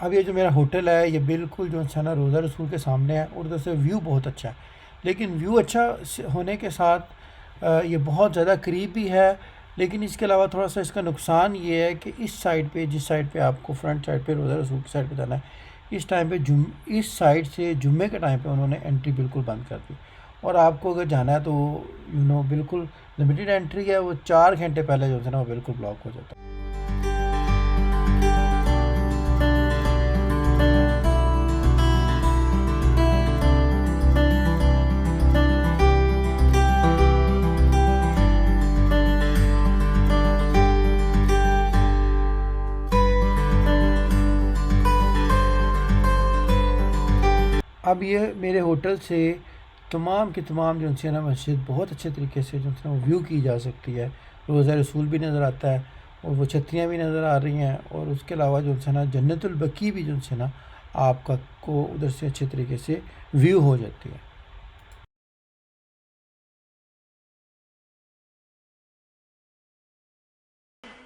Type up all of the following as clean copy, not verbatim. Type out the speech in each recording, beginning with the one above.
अब ये जो मेरा होटल है ये बिल्कुल जो है ना रोज़ा रसूल के सामने है और उधर से व्यू बहुत अच्छा है। लेकिन व्यू अच्छा होने के साथ ये बहुत ज़्यादा करीब भी है। लेकिन इसके अलावा थोड़ा सा इसका नुकसान ये है कि इस साइड पे, जिस साइड पे आपको फ्रंट साइड पे रोज़ा रसूल की साइड पे जाना है, इस टाइम पे इस साइड से जुम्मे के टाइम पे उन्होंने एंट्री बिल्कुल बंद कर दी। और आपको अगर जाना है तो बिल्कुल लिमिटेड एंट्री है, वो 4 घंटे पहले जो है ना वो बिल्कुल ब्लॉक हो जाता है। अब ये मेरे होटल से तमाम की तमाम जो है ना मस्जिद बहुत अच्छे तरीके से जो है ना वो व्यू की जा सकती है। रोज़ा रसूल भी नज़र आता है और वो छतरियाँ भी नज़र आ रही हैं, और उसके अलावा जो है ना जन्नतुल बकी भी जो है ना आपका को उधर से अच्छे तरीके से व्यू हो जाती है।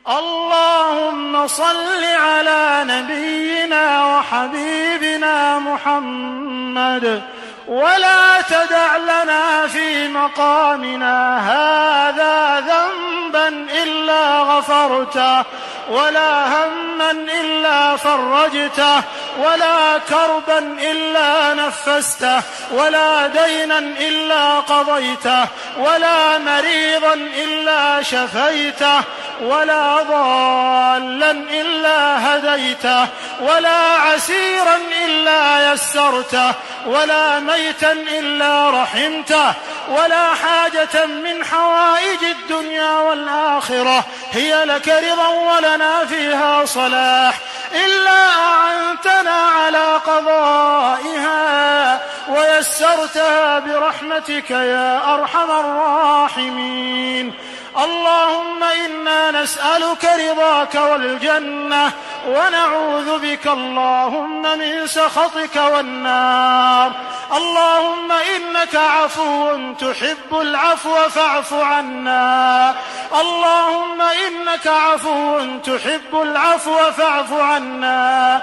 اللهم صل على نبينا وحبيبنا محمد ولا تدع لنا في مقامنا هذا ذنبا إلا غفرته ولا هما إلا فرجته ولا كربا إلا نفسته ولا دينا إلا قضيته ولا مريضا إلا شفيته ولا ضالا إلا هديته ولا عسيرا إلا يسرته ولا ميتا إلا رحمته ولا حاجة من حوائج الدنيا والآخرة هي لك رضا ولنا فيها صلاح إلا أعنتنا على قضائها ويسرتها برحمتك يا أرحم الراحمين. اللهم إنا نسألك رضاك والجنة ونعوذ بك اللهم من سخطك والنار. اللهم إنك عفو تحب العفو فاعف عنا. اللهم إنك عفو تحب العفو فاعف عنا.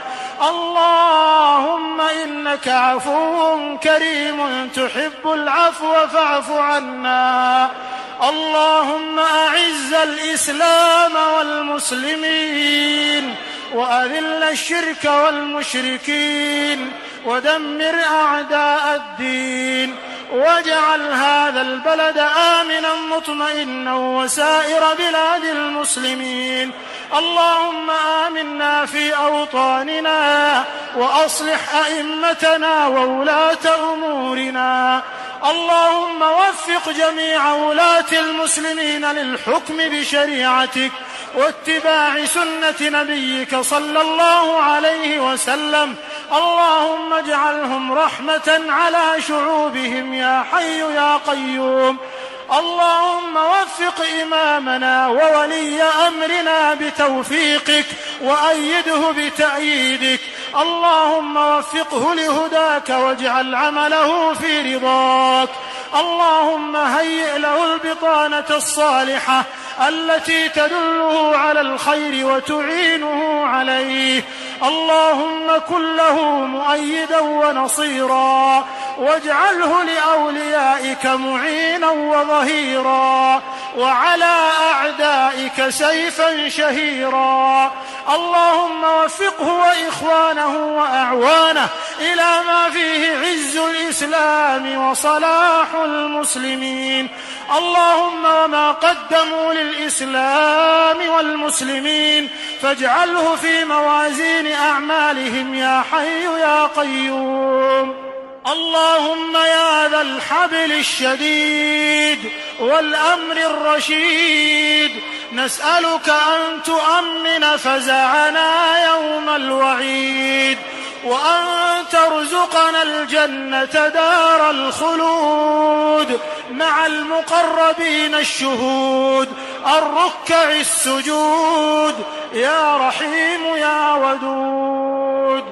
اللهم إنك عفو كريم تحب العفو فاعف عنا. اللهم أعز الإسلام والمسلمين وأذل الشرك والمشركين ودمر أعداء الدين واجعل هذا البلد آمنا مطمئنا وسائر بلاد المسلمين. اللهم آمنا في أوطاننا وأصلح أئمتنا وولاة أمورنا. اللهم وفق جميع ولاة المسلمين للحكم بشريعتك واتباع سنة نبيك صلى الله عليه وسلم. اللهم اجعلهم رحمة على شعوبهم يا حي يا قيوم. اللهم وفق إمامنا وولي أمرنا بتوفيقك وأيده بتأييدك. اللهم وفقه لهداك واجعل عمله في رضاك. اللهم هيئ له البطانة الصالحة التي تدله على الخير وتعينه عليه. اللهم كن له مؤيدا ونصيرا واجعله لأوليائك معينا وظهيرا وعلى أعدائك سيفا شهيرا. اللهم وفقه وإخوانه وأعوانه إلى ما فيه عز الإسلام وصلاح المسلمين. اللهم وما قدموا للإسلام والمسلمين فاجعله في موازين أعمالهم يا حي يا قيوم. اللهم يا ذا الحبل الشديد والأمر الرشيد نسألك أن تؤمن فزعنا يوم الوعيد وأن ترزقنا الجنة دار الخلود مع المقربين الشهود الركع السجود يا رحيم يا ودود.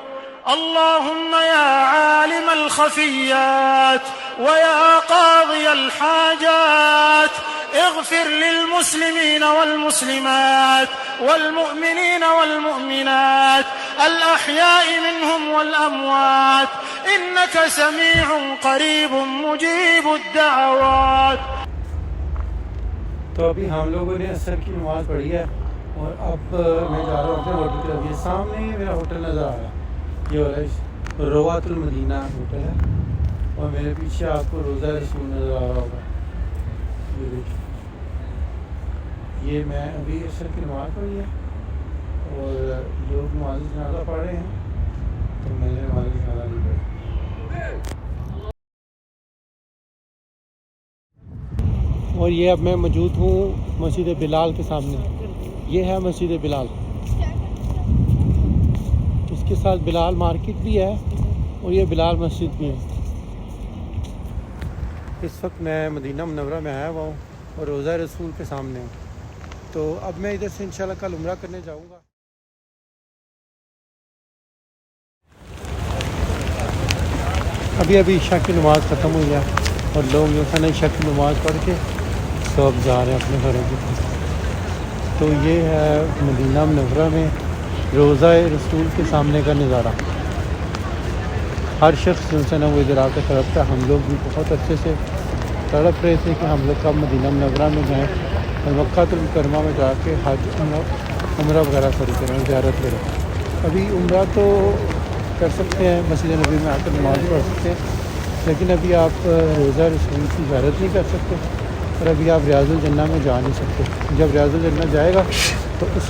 اللهم يا عالم الخفيات ويا قاضي الحاجات اغفر للمسلمين والمسلمات والمؤمنين والمؤمنات الأحياء منهم والأموات إنك سميع قريب مجيب الدعوات. तो अभी हम लोगों ने असर की नमाज़ पढ़ी है और अब मैं जा रहा हूँ अपने होटल की तरफ। ये सामने मेरा होटल नज़र आ रहा है, ये वाला रवातुल मदीना होटल है और मेरे पीछे आपको रोज़ा रसूल नज़र आ रहा होगा। ये देखिए, ये मैं अभी असर की नमाज़ पढ़ी है और लोग नमाज़ जनाज़ा पढ़ रहे हैं, तो मैंने नमाज़ जनाज़ा नहीं पढ़ी। और ये अब मैं मौजूद हूँ मस्जिद बिलाल के सामने। ये है मस्जिद बिलाल, इसके साथ बिलाल मार्केट भी है और ये बिलाल मस्जिद भी है। इस वक्त मैं मदीना मुनव्वरा में आया हुआ हूँ और रोज़ा रसूल के सामने हूँ। तो अब मैं इधर से इंशाल्लाह कल उम्रा करने जाऊँगा। अभी ईशा की नमाज़ ख़त्म हुई है और लोग जो है ना ईशा की नमाज़ पढ़ के सब जा रहे हैं अपने घरों की तरफ। तो ये है मदीना मुनव्वरा में रोज़ा रसूल के सामने का नज़ारा। हर शख्स जो है ना वो इधर आकर तड़पता। हम लोग भी बहुत अच्छे से तड़प रहे थे कि हम लोग कब मदीना मुनव्वरा में जाएँ और मक्कातुल मुकर्रमा में जाके हज उम्रा वगैरह करें, ज़ियारत करें। अभी उम्रा तो कर सकते हैं, मस्जिद नबी में आकर नमाज़ पढ़ सकते हैं, लेकिन अभी आप रोज़ा रसूल की ज़ियारत नहीं कर सकते और अभी आप रियाजुल जन्ना में जा नहीं सकते। जब रियाजुल जन्ना जाएगा तो उस